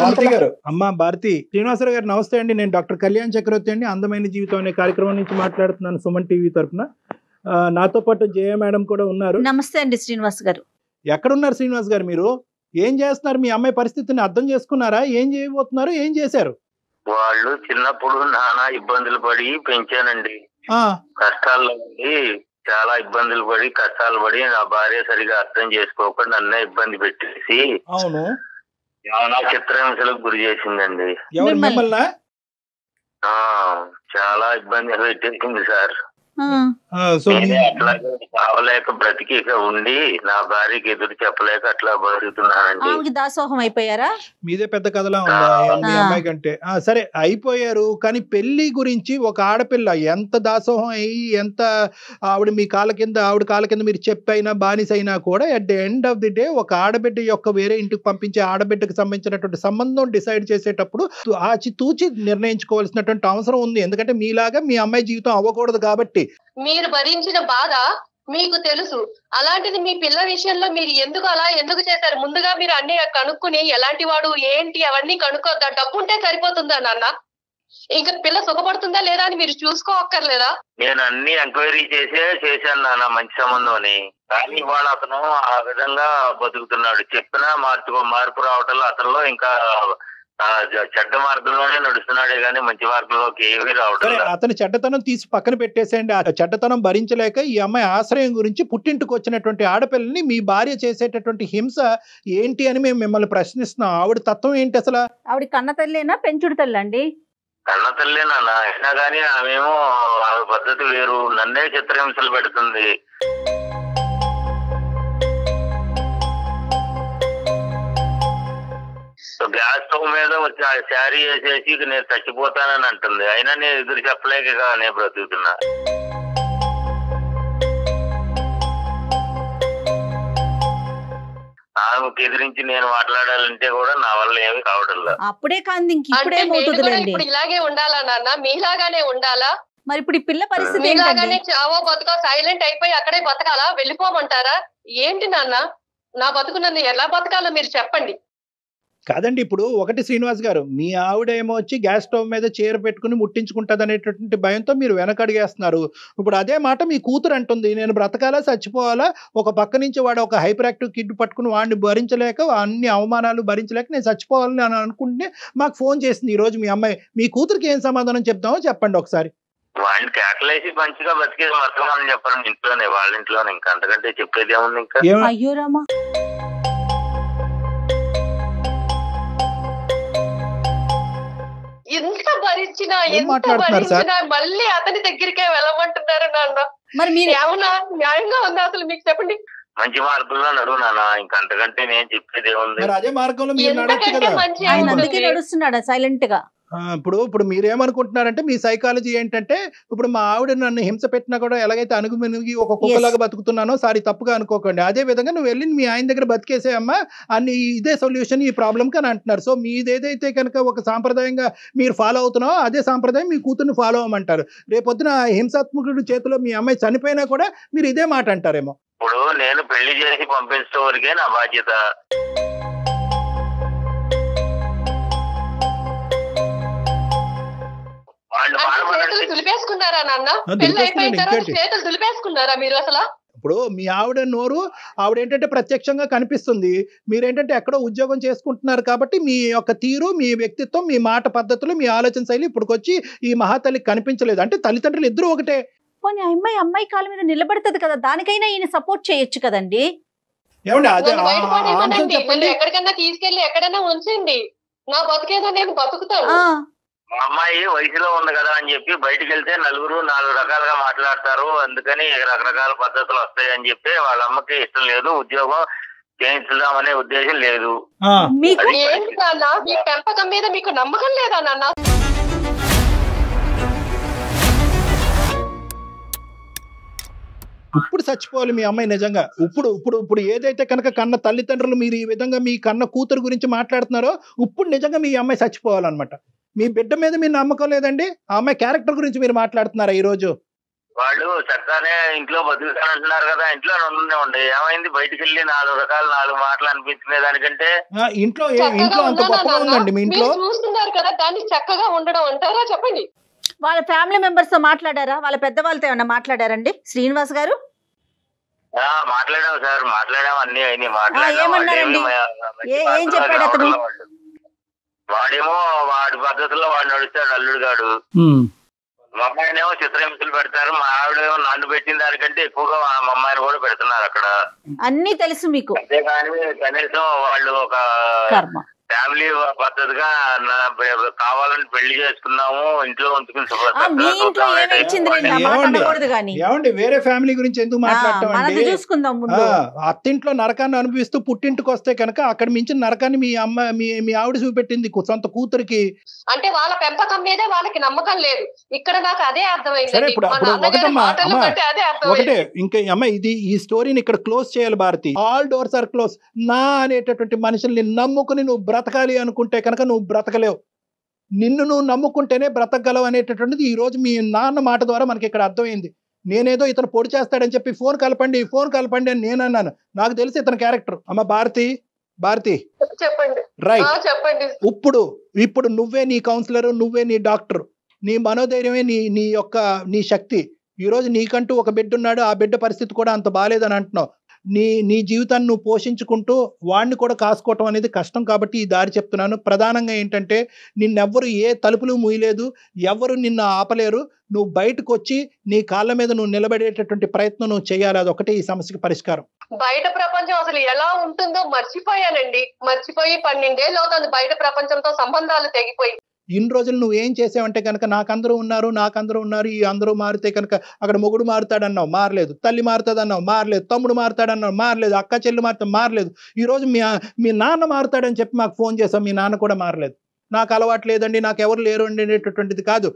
భారతి గారు, అమ్మా భారతి, శ్రీనివాసరావు గారు నమస్తే అండి. నేను డాక్టర్ కళ్యాణ్ చక్రవర్తి అండి, అందమైన జీవితం అనే కార్యక్రమం నుంచి మాట్లాడుతున్నాను, సుమన్ టీవీ తరఫున. నాతో పాటు జయ మేడం కూడా ఉన్నారు. నమస్తే అండి శ్రీనివాస్ గారు. ఎక్కడున్నారు శ్రీనివాస్ గారు? మీరు ఏం చేస్తున్నారు? మీ అమ్మాయి పరిస్థితిని అర్థం చేసుకున్నారా? ఏం చేయబోతున్నారు? ఏం చేశారు? వాళ్ళు చిన్నప్పుడు నానా ఇబ్బందులు పడి పెంచానండి. కష్టాల్లో ఉండి చాలా ఇబ్బందులు పడి కష్టాలు పడి నా భార్య సరిగా అర్థం చేసుకోకుండా నన్నే ఇబ్బంది పెట్టేసి చాలా చిత్రహింసలకు గురి చేసిందండి. చాలా ఇబ్బంది పెట్టేసింది సార్. అట్లాగే కావలేక బ్రతికి ఉండి నా భార్యకి ఎదురు చెప్పలేక అట్లా బతుకుతున్నానండి. దాసోహం అయిపోయారా? మీదే పెద్ద కథలా ఉందా మీ అమ్మాయి కంటే? సరే అయిపోయారు, కానీ పెళ్లి గురించి ఒక ఆడపిల్ల ఎంత దాసోహం అయ్యి ఎంత ఆవిడ మీ కాళ్ళ కింద మీరు చెప్పైనా బానిసైనా కూడా at the end of the day ఒక ఆడబిడ్డ యొక్క వేరే ఇంటికి పంపించే ఆడబిడ్డకు సంబంధించినటువంటి సంబంధం డిసైడ్ చేసేటప్పుడు ఆచితూచి నిర్ణయించుకోవాల్సినటువంటి అవసరం ఉంది. ఎందుకంటే మీలాగా మీ అమ్మాయి జీవితం అవ్వకూడదు కాబట్టి. మీరు భరించిన బాధ మీకు తెలుసు. అలాంటిది మీ పిల్ల విషయంలో మీరు ఎందుకు చేశారు? ముందుగా మీరు అన్ని కనుక్కుని ఎలాంటి వాడు ఏంటి అవన్నీ కనుక్కోద్దా? డబ్బు ఉంటే సరిపోతుందా నాన్న? ఇంకా పిల్ల సుఖపడుతుందా లేదా అని మీరు చూసుకోవక్కర్లేదా? నేను అన్ని ఎంక్వైరీ చేశాను నాన్న, మంచి సంబంధం అని. కానీ ఇవాళ అతను ఆ విధంగా బతుకుతున్నాడు. చెప్పినా మార్పు రావటంలో అతనిలో ఇంకా చెడ్డ మార్గంలోనే నడుస్తున్నాడే గానీ మంచి మార్గంలోకి ఏమీ రావడం. అతని చెడ్డతనం తీసి పక్కన పెట్టేసేయండి. ఆ చెడ్డతనం భరించలేక ఈ అమ్మాయి ఆశ్రయం గురించి పుట్టింటికి వచ్చినటువంటి ఆడపిల్లని మీ భార్య చేసేటటువంటి హింస ఏంటి అని మేము మిమ్మల్ని ప్రశ్నిస్తున్నాం. ఆవిడ తత్వం ఏంటి అసలు? ఆవిడ కన్న తల్లేనా పెంచుడు తల్లి అండి? కన్న తల్లే నాన్న, అయినా కానీ ఆమెమో ఆమె పద్ధతి వేరు, నన్నే చిత్రహింసలు పెడుతుంది. గ్యాస్ స్టవ్ మీద వచ్చి ఆ శారీ వేసేసి నేను చచ్చిపోతానని అంటుంది. అయినా నేను ఎదురు చెప్పలేక నేను బ్రతుకుతున్నా. ఆమెకు ఎదిరించి నేను మాట్లాడాలంటే కూడా నా వల్ల ఏమి కావడం లేదు. అప్పుడే కాదు ఇప్పుడే మోతుందిలేండి. ఇప్పుడు ఇలాగే ఉండాలా నాన్న? మీలాగానే ఉండాలా? మరి ఇప్పుడు ఈ పిల్ల పరిస్థితి మీలాగానే చావో బతుకో సైలెంట్ అయిపోయి అక్కడే బతకాలా? వెళ్ళిపోమంటారా ఏంటి నాన్న? నా బతుకు నన్ను ఎలా బతకాలో మీరు చెప్పండి. కాదండి, ఇప్పుడు ఒకటి శ్రీనివాస్ గారు, మీ ఆవిడ ఏమో వచ్చి గ్యాస్ స్టవ్ మీద చీర పెట్టుకుని ముట్టించుకుంటుంది అనేటటువంటి భయంతో మీరు వెనకడిగేస్తున్నారు. ఇప్పుడు అదే మాట మీ కూతురు అంటుంది, నేను బ్రతకాలా చచ్చిపోవాలా, ఒక పక్క నుంచి వాడు ఒక హైపర్ యాక్టివ్ కిడ్ పట్టుకుని వాడిని భరించలేక అన్ని అవమానాలు భరించలేక నేను చచ్చిపోవాలని అని అనుకుంటే మాకు ఫోన్ చేసింది ఈ రోజు మీ అమ్మాయి. మీ కూతురికి ఏం సమాధానం చెప్తామో చెప్పండి ఒకసారి. వాడిని కేకలేసి మంచిగా బతికేది వర్తమానం చెప్పాలి ఇంట్లోనే, వాళ్ళ ఇంట్లోనే. ఇంకా అంతకంటే చెప్పేది ఏముంది ఇంకా? అయ్యో రామా, ఎంత భరించినా మళ్ళీ అతని దగ్గరికే వెళ్ళమంటున్నారు నాన్న. మరి మీరు ఏమన్నా న్యాయంగా ఉందా అసలు? మీకు చెప్పండి. మంచి మార్గంలో నడువు నాన్న, ఇంకా అంతకంటే నేను చెప్పేది ఏముంది? అదే మార్గంలో మీరు నడవచ్చు కదా. ఆయన అందుకే నడుస్తున్నాడు సైలెంట్ గా. ఇప్పుడు మీరేమనుకుంటున్నారంటే మీ సైకాలజీ ఏంటంటే, ఇప్పుడు మా ఆవిడ నన్ను హింస పెట్టినా కూడా ఎలాగైతే అణుగుమినిగి ఒక కుక్కలాగా బతుకుతున్నానో సారీ తప్పుగా అనుకోకండి, అదే విధంగా నువ్వు వెళ్ళి మీ ఆయన దగ్గర బతికేసేయమ్మా అన్ని, ఇదే సొల్యూషన్ ఈ ప్రాబ్లంకి అని అంటున్నారు. సో మీదేదైతే కనుక ఒక సాంప్రదాయంగా మీరు ఫాలో అవుతున్నావో అదే సాంప్రదాయం మీ కూతుర్ని ఫాలో అవ్వమంటారు. రేపొద్దున హింసాత్మకుడి చేతిలో మీ అమ్మాయి చనిపోయినా కూడా మీరు ఇదే మాట అంటారేమో. ఇప్పుడు నేను పెళ్లి చేసి పంపించే వరకే నా బాధ్యత. చేతులు దులిపేసుకున్నారా నాన్న? పెళ్లి అయిపోయిన తర్వాత చేతులు దులిపేసుకున్నారా మీరు అసలు? ఇప్పుడు మీ ఆవిడ నోరు ఆవిడ ఏంటంటే ప్రత్యక్షంగా కనిపిస్తుంది, మీరేంటంటే ఎక్కడో ఉద్యోగం చేసుకుంటున్నారు కాబట్టి మీ యొక్క తీరు, మీ వ్యక్తిత్వం, మీ మాట పద్ధతులు, మీ ఆలోచన శైలి ఇప్పుడుకొచ్చి ఈ మహాతల్లికి కనిపించలేదు. అంటే తల్లిదండ్రులు ఇద్దరు ఒకటే. పోనీ అమ్మాయి కాళ్ళ మీద నిలబడుతుంది కదా, దానికైనా ఈయన సపోర్ట్ చేయొచ్చు కదండి. ఎక్కడికన్నా తీసుకెళ్లి ఎక్కడైనా ఉంచండి, నా బతికేదో నేను బతుకుతాను. మా అమ్మాయి వయసులో ఉంది కదా అని చెప్పి బయటకు వెళ్తే నలుగురు 4 రకాలుగా మాట్లాడతారు, అందుకని రకరకాల పద్ధతులు వస్తాయి అని చెప్పి వాళ్ళ అమ్మకి ఇష్టం లేదు, ఉద్యోగం చేయించుదామనే ఉద్దేశం లేదు. ఏంటి నాన్న, మీ పెంపకం మీద మీకు నమ్మకం లేదా నాన్న? ఇప్పుడు చచ్చిపోవాలి మీ అమ్మాయి నిజంగా. ఇప్పుడు ఇప్పుడు ఇప్పుడు ఏదైతే కనుక కన్న తల్లిదండ్రులు మీరు ఈ విధంగా మీ కన్న కూతురు గురించి మాట్లాడుతున్నారో ఇప్పుడు నిజంగా మీ అమ్మాయి చచ్చిపోవాలన్నమాట. మీ బిడ్డ మీద మీ నమ్మకం లేదండి, ఆ అమ్మాయి క్యారెక్టర్ గురించి మీరు మాట్లాడుతున్నారా ఈ రోజు? వాళ్ళు చక్కగానే ఇంట్లో బతుకుతానంటున్నారు కదా, ఇంట్లో ఉండే ఏమైంది? బయటికి వెళ్ళి 4 మాటలు అనిపించుకునే దానికంటే ఇంట్లో అంత గొప్పగా ఉందండి మీ ఇంట్లో. చూస్తున్నారు కదా, దాన్ని చక్కగా ఉండడం అంటారా? చెప్పండి. వాళ్ళ ఫ్యామిలీ మెంబర్స్ తో మాట్లాడారా? వాళ్ళ పెద్దవాళ్ళతో ఏమన్నా మాట్లాడారండి శ్రీనివాస్ గారు? మాట్లాడాము సార్, మాట్లాడాము, అన్ని అయినాయి. ఏమన్నారండి? ఏం చెప్పాడు అతను? వాడేమో వాడి పద్ధతుల్లో వాడు నడుస్తాడు, అల్లుడు గాడు. మా అమ్మాయినేమో చిత్రహింసలు పెడతారు, మా ఆవిడేమో నన్ను పెట్టిన దానికంటే ఎక్కువగా మా అమ్మాయిని కూడా పెడుతున్నారు అక్కడ. అన్ని తెలుసు మీకు. అంతేగాని కనీసం వాళ్ళు ఒక ఫ్యామిలీ పద్ధతిగా కావాలని పెళ్లి చేసుకున్నాము, ఇంట్లో ఉంచుకుని వేరే ఫ్యామిలీ గురించి ఎందుకు మాట్లాడతాం? అత్తింట్లో నరకాన్ని అనుభవిస్తూ పుట్టింటికి వస్తే కనుక అక్కడ మించిన నరకాన్ని మీ ఆవిడ చూపెట్టింది సొంత కూతురికి. అంటే వాళ్ళ పెంపకం మీద వాళ్ళకి నమ్మకం లేదు. ఇక్కడ నాకు అదే అర్థమైంది. సరే, ఇప్పుడు ఒకటే ఇంకా అమ్మ, ఈ స్టోరీని ఇక్కడ క్లోజ్ చేయాలి Bharathi. All doors are close. నా అనేటటువంటి మనుషుల్ని నమ్ముకుని నువ్వు బ్రతకాలి అనుకుంటే కనుక నువ్వు బ్రతకలేవు. నిన్ను నువ్వు నమ్ముకుంటేనే బ్రతకగలవు అనేటటువంటిది ఈ రోజు మీ నాన్న మాట ద్వారా మనకి ఇక్కడ అర్థమైంది. నేనేదో ఇతను పొడి చేస్తాడని చెప్పి ఫోన్ కలపండి అని నేను అన్నాను. నాకు తెలిసి ఇతని క్యారెక్టర్. అమ్మ భారతి చెప్పండి. రైట్, చెప్పండి. ఇప్పుడు నువ్వే నీ కౌన్సిలర్, నువ్వే నీ డాక్టర్, నీ మనోధైర్యమే నీ శక్తి. ఈ రోజు నీకంటూ ఒక బిడ్డ ఉన్నాడు, ఆ బిడ్డ పరిస్థితి కూడా అంత బాలేదని అంటున్నావు. నీ జీవితాన్ని నువ్వు పోషించుకుంటూ వాడిని కూడా కాసుకోవటం అనేది కష్టం కాబట్టి ఈ దారి చెప్తున్నాను. ప్రధానంగా ఏంటంటే నిన్నెవ్వరు ఏ తలుపులు మూయలేదు, ఎవరు నిన్ను ఆపలేరు. నువ్వు బయటకు వచ్చి నీ కాళ్ళ మీద నువ్వు నిలబడేటటువంటి ప్రయత్నం నువ్వు చేయాలి. అదొకటే ఈ సమస్యకి పరిష్కారం. బయట ప్రపంచం అసలు ఎలా ఉంటుందో మర్చిపోయానండి. మర్చిపోయి 12 ఏళ్ళు అవుతుంది బయట ప్రపంచంతో సంబంధాలు తెగిపోయి. ఇన్ని రోజులు నువ్వేం చేసావంటే కనుక నాకందరూ ఉన్నారు, ఈ అందరూ మారితే కనుక అక్కడ మొగుడు మారుతాడన్నావు, మారలేదు. తల్లి మారుతాడన్నావు, మారలేదు. తమ్ముడు మారుతాడన్నావు, మారలేదు. అక్క చెల్లి మారుతా, మారలేదు. ఈరోజు మీ నాన్న మారుతాడని చెప్పి మాకు ఫోన్ చేసాం, మీ నాన్న కూడా మారలేదు. నాకు అలవాటు లేదండి, నాకు ఎవరు లేరు అండి అనేటటువంటిది కాదు.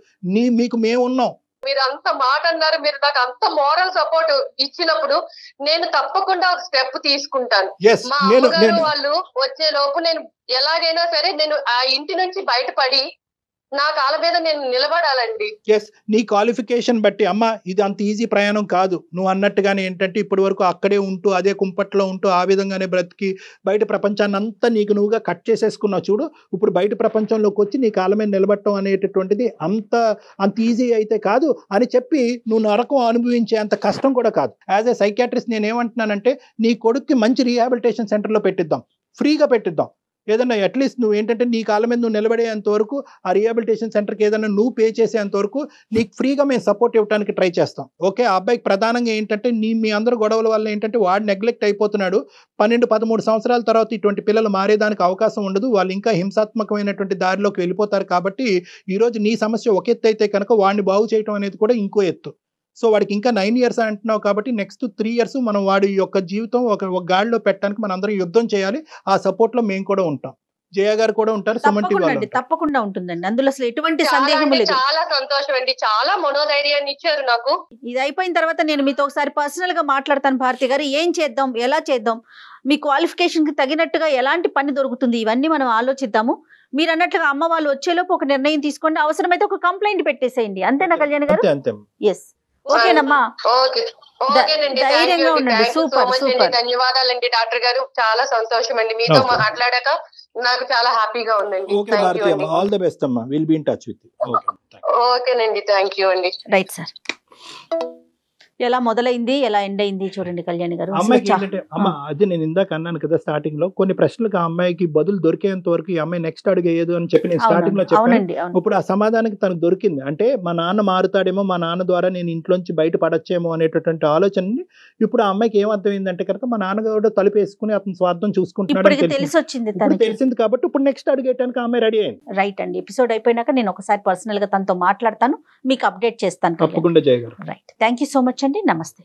మీకు మేము ఉన్నాం. మీరు అంత మాట అన్నారు, మీరు నాకు అంత మోరల్ సపోర్ట్ ఇచ్చినప్పుడు నేను తప్పకుండా ఒక స్టెప్ తీసుకుంటాను. మా అమ్మగారు వాళ్ళు వచ్చే లోపు నేను ఎలాగైనా సరే నేను ఆ ఇంటి నుంచి బయటపడి నా కాళ్ళ మీద నేను నిలబడాలండి. నీ క్వాలిఫికేషన్ బట్టి అమ్మ ఇది అంత ఈజీ ప్రయాణం కాదు. నువ్వు అన్నట్టుగానే ఏంటంటే ఇప్పటి వరకు అక్కడే ఉంటూ అదే కుంపట్లో ఉంటూ ఆ విధంగానే బ్రతికి బయట ప్రపంచాన్ని అంతా నీకు నువ్వుగా కట్ చేసేసుకున్నావు చూడు. ఇప్పుడు బయట ప్రపంచంలోకి వచ్చి నీ కాళ్ళ మీద నిలబడటం అనేటటువంటిది అంత ఈజీ అయితే కాదు అని చెప్పి నువ్వు నరకం అనుభవించే అంత కష్టం కూడా కాదు. యాజ్ ఏ సైకియాట్రిస్ట్ నేను ఏమంటున్నానంటే నీ కొడుక్కి మంచి రీహాబిలిటేషన్ సెంటర్లో పెట్టిద్దాం, ఫ్రీగా పెట్టిద్దాం. ఏదన్నా అట్లీస్ట్ నువ్వు ఏంటంటే నీ కాళ్ళ మీద నువ్వు నిలబడేంత వరకు ఆ రీహాబిలిటేషన్ సెంటర్కి ఏదైనా నువ్వు పే చేసేంత వరకు నీకు ఫ్రీగా మేము సపోర్ట్ ఇవ్వడానికి ట్రై చేస్తాం. ఓకే, ఆ అబ్బాయికి ప్రధానంగా ఏంటంటే మీ అందరు గొడవల వల్ల ఏంటంటే వాడు నెగ్లెక్ట్ అయిపోతున్నాడు. 12-13 సంవత్సరాల తర్వాత ఇటువంటి పిల్లలు మారేదానికి అవకాశం ఉండదు. వాళ్ళు ఇంకా హింసాత్మకమైనటువంటి దారిలోకి వెళ్ళిపోతారు. కాబట్టి ఈరోజు నీ సమస్య ఒక ఎత్తు అయితే కనుక వాడిని బాగు చేయడం అనేది కూడా ఇంకో ఎత్తు. సో వాడికి ఇంకా 9 years అంటున్నావు కాబట్టి నెక్స్ట్ 3 years మనం వాడి యొక్క జీవితం ఒక గాడిలో పెట్టడానికి మనం అందరం యుద్ధం చేయాలి. ఆ సపోర్ట్ లో మేము కూడా ఉంటాం, జయ గారు కూడా ఉంటారు, సుమన్ టీవీ వాళ్ళు. తప్పకుండా ఉంటుందండి, అందులో అసలు ఎటువంటి సందేహం లేదు. చాలా సంతోషం అండి, చాలా మనోధైర్యాన్ని ఇచ్చారు నాకు. ఇది అయిపోయిన తర్వాత నేను మీతో ఒకసారి పర్సనల్ గా మాట్లాడతాను. భారతి గారు, ఏం చేద్దాం, ఎలా చేద్దాం, మీ క్వాలిఫికేషన్ కి తగినట్టుగా ఎలాంటి పని దొరుకుతుంది, ఇవన్నీ మనం ఆలోచిద్దాము. మీరు అన్నట్లుగా అమ్మ వాళ్ళు వచ్చేలోపు ఒక నిర్ణయం తీసుకోండి, అవసరమైతే ఒక కంప్లైంట్ పెట్టేసేయండి. అంతేనా కళ్యాణ్ గారు? ఎస్, ఓకేనమ్మా, ధైర్యంగా ఉండండి. సూపర్ సూపర్, ధన్యవాదాలండి డాక్టర్ గారు, చాలా సంతోషం అండి మీతో మాట్లాడాక, నాకు చాలా హ్యాపీగా ఉందండి. ఆల్ ది బెస్ట్ అమ్మా, will be in touch with you. ఓకేనండి, థ్యాంక్ యూ అండి. Right sir. ఎలా మొదలైంది, ఎలా ఎండ్ అయింది చూడండి కళ్యాణ్ గారు. అమ్మాయికి ఏంటంటే అది నేను ఇందాక అన్నాను కదా స్టార్టింగ్ లో, కొన్ని ప్రశ్నలకు ఆ అమ్మాయికి బదులు దొరికేంత వరకు ఈ అమ్మాయి నెక్స్ట్ అడుగు వేయదు అని చెప్పి నేను స్టార్టింగ్ లో చెప్పాను. ఇప్పుడు ఆ సమాధానానికి తనకు దొరికింది. అంటే మా నాన్న మారుతాడేమో, మా నాన్న ద్వారా నేను ఇంట్లోంచి బయట పడచ్చేమో అనేటటువంటి ఆలోచనని ఇప్పుడు ఆ అమ్మాయికి ఏమర్థమైందంటే కనుక మా నాన్నగారు తలుపు వేసుకుని అతని స్వార్థం చూసుకుంటున్నాడు తెలిసింది కాబట్టి ఇప్పుడు నెక్స్ట్ అడుగేయడానికి ఆ అమ్మాయి రెడీ అయింది. రైట్ అండి, ఎపిసోడ్ అయిపోయినాక నేను ఒకసారి పర్సనల్ గా తనతో మాట్లాడతాను, మీకు అప్డేట్ చేస్తాను. తప్పకుండా జయ గారు. Right, thank you so much అండి, నమస్తే.